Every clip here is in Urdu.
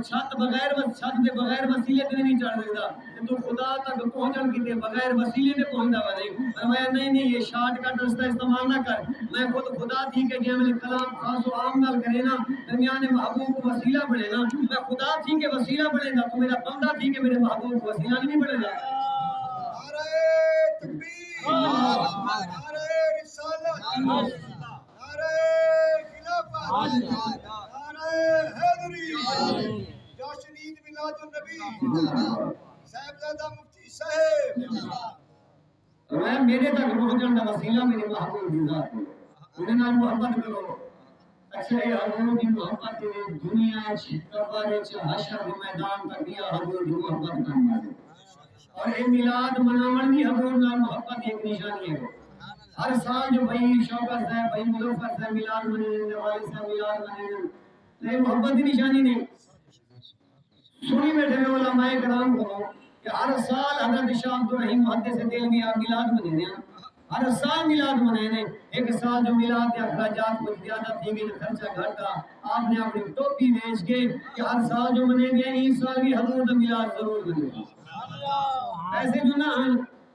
چھت بغیر چھت دے بغیر وسیلے تے نہیں چڑھ سکدا تے تو خدا تک پہنچن کیتے بغیر وسیلے تے پہنچدا وے فرمایا نہیں یہ شارٹ کٹ رستہ استعمال نہ کر میں خود خدا تھی کہ جے میں کلام خاص و عام نال کرے نا درمیان محبوب کو وسیلہ بنے نا میں خدا تھی کہ وسیلہ بنے گا تو میرا بندہ تھی کہ میرے محبوب کو وسیلہ نہیں بنے گا نعرہ تکبیر نعرہ رسالت نعرہ خلافت نعرہ حیدری جشن عید میلاد النبی صاحبزادہ مفتی صاحب میں میرے تک پہنچن دا وسیلہ میرے محبوب دی ذات ہے انہاں نال محبت کرو اچھا یہ حضور دی محبت دنیا قبر حشر کے میدان تک دیا حضور دی محبت کرنا ہے اور یہ میلاد مناون بھی حضور نال محبت ایک نشانی ہے ہر سال جو بھائی شوکت ہے بھائی مظفر سے میلاد منانے والے سے میلاد منانے یہ محبت کی نشانی نہیں سنی بیٹھے میں علماء کرام کو کہ ہر سال حضرت شاہ عبد الرحیم محدث دہلوی آپ میلاد منانے ہیں ہر سال میلاد منانے ایک سال جو میلاد کے اخراجات کچھ زیادہ تھی گئے خرچہ گھٹا آپ نے اپنی ٹوپی بیچ کے کہ ہر سال جو منے گئے اس سال بھی حضور کا میلاد ضرور منے ایسے جو نہ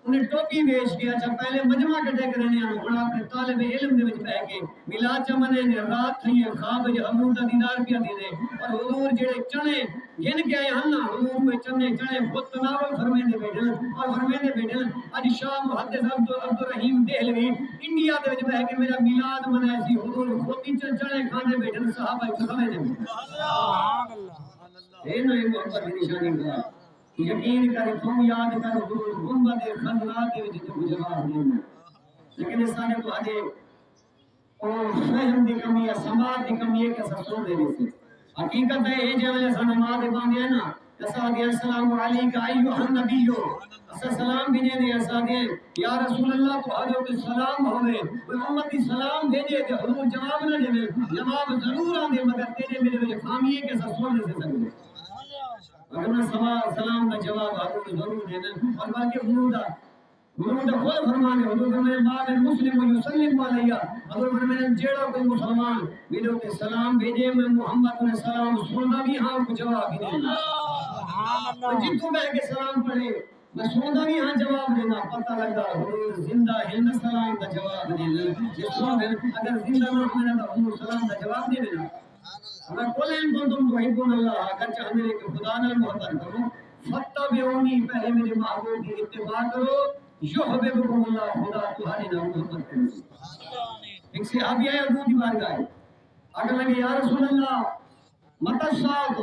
انہیں ٹوپی بیچ کے اچھا پہلے مجمع کٹے کرنے ہیں انہوں اپنے طالب علم دے وچ بیٹھ کے میلاد چمنے نے رات تھی خواب جو حضور دا دیدار کیا دے اور حضور جڑے چنے گن کے آئے ہن حضور میں چنے خود تناول فرمیندے بیٹھے اور فرمیندے بیٹھے اج شاہ محدث عبد الرحیم دہلوی انڈیا دے وچ بیٹھ کے میرا میلاد منایا سی حضور خود ہی چنے کھاندے بیٹھے صحابہ فرمیندے سبحان اللہ اے نو محبت دی نشانی ہے یقین کر تم یاد کر حضور گنبد خضرا کے وچ تو جواب نہیں لیکن اس سارے کو اجے اور فہم دی کمی ہے سماعت دی کمی ہے کہ سسو دے سے حقیقت ہے یہ جو ہے نماز باندھے نا اسادی السلام علیکم ایھا النبی السلام بھی نے اسادی یا رسول اللہ کو حضرت السلام ہوے محمد کی سلام بھیجے تے حضور جواب نہ دے جواب ضرور آندے مگر تیرے میرے وچ خامی ہے کہ سسو دے سکدے اگر سلام کا جواب حضور ضرور دینا اور باقی حضور دا خود فرمانے حضور فرمانے ما من مسلم یسلم علیہ حضور فرمانے جیڑا کوئی مسلمان میرے تے سلام بھیجے میں محمد نے سلام سننا بھی ہاں کو جواب دینا سبحان اللہ جتوں بیٹھ کے سلام پڑھے میں سننا بھی ہاں جواب دینا پتہ لگا حضور زندہ ہے سلام کا جواب دینا جس کو اگر زندہ نہ ہونا تو حضور سلام کا جواب دے دینا میں کل ان کو تم تحبون اللہ اگر چاہتے ہیں کہ خدا نال محبت کرو فتبعونی پہلے میرے محبوب کی اتباع کرو یحببکم اللہ خدا تمہارے نال محبت کرے ایک صحابی آئے حضور کی بارگاہ اگر لگے یا رسول اللہ متی الساعۃ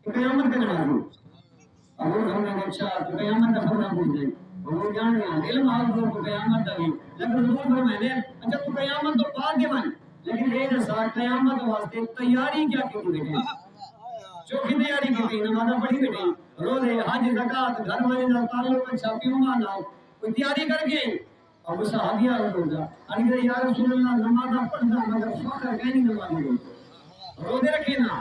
قیامت کا نام حضور فرمایا اچھا تو قیامت کا خبر پوچھ دیں حضور جان گیا علم حضور کو قیامت کا لیکن حضور فرمایا اچھا تو قیامت تو بعد کے من لیکن یہ جیسا قیامت واسطے تیاری کیا کی بیٹے چوکھی تیاری کی نماز پڑھی بیٹے روزے حج زکات گھر والے نال تعلق اچھا کیوں نہ کوئی تیاری کر کے اور صحابیہ روزہ کہ یا رسول اللہ نماز پڑھنا مگر فخر کہیں نہیں نماز روزے رکھے نا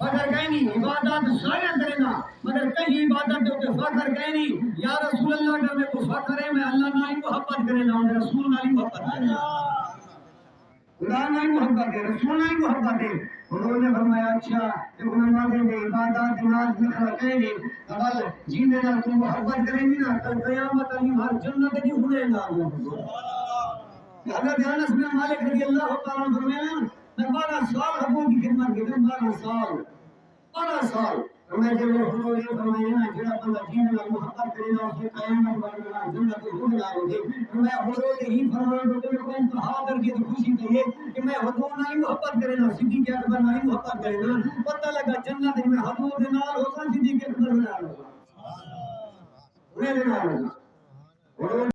فخر کہیں نہیں عبادت سارے کرے نا مگر کہیں عبادت دے کے فخر کہیں نہیں یا رسول اللہ کا میں کو فخر ہے میں اللہ نال محبت کرے نا رسول نال محبت کرے نا خدا نہیں محبت ہے رسول نہیں محبت ہے انہوں نے فرمایا اچھا کہ نمازیں دے عبادات نماز میں کہیں گے اگر جینے نال تم محبت کریں گے نا کل قیامت علی ہر جنت کی ہونے نہ حضرت انس بن مالک رضی اللہ تعالی عنہ فرمایا میں 12 سال حضور کی خدمت کی 12 سال میں جب حضور یہ فرمایا نا جڑا بندہ جینے نال محبت کرے نا اس کی قیامت میں جنت کی ہونے نہ ہوگی میں حضور ہی فرمایا کہ کو انتہا کر کے خوشی تھی کہ میں حضور نال محبت کرے نا صدیق اکبر نال محبت کرے نا پتہ لگا جنت میں حضور دے نال ہوتا صدیق اکبر نال ہوتا سبحان اللہ انہاں دے نال ہوتا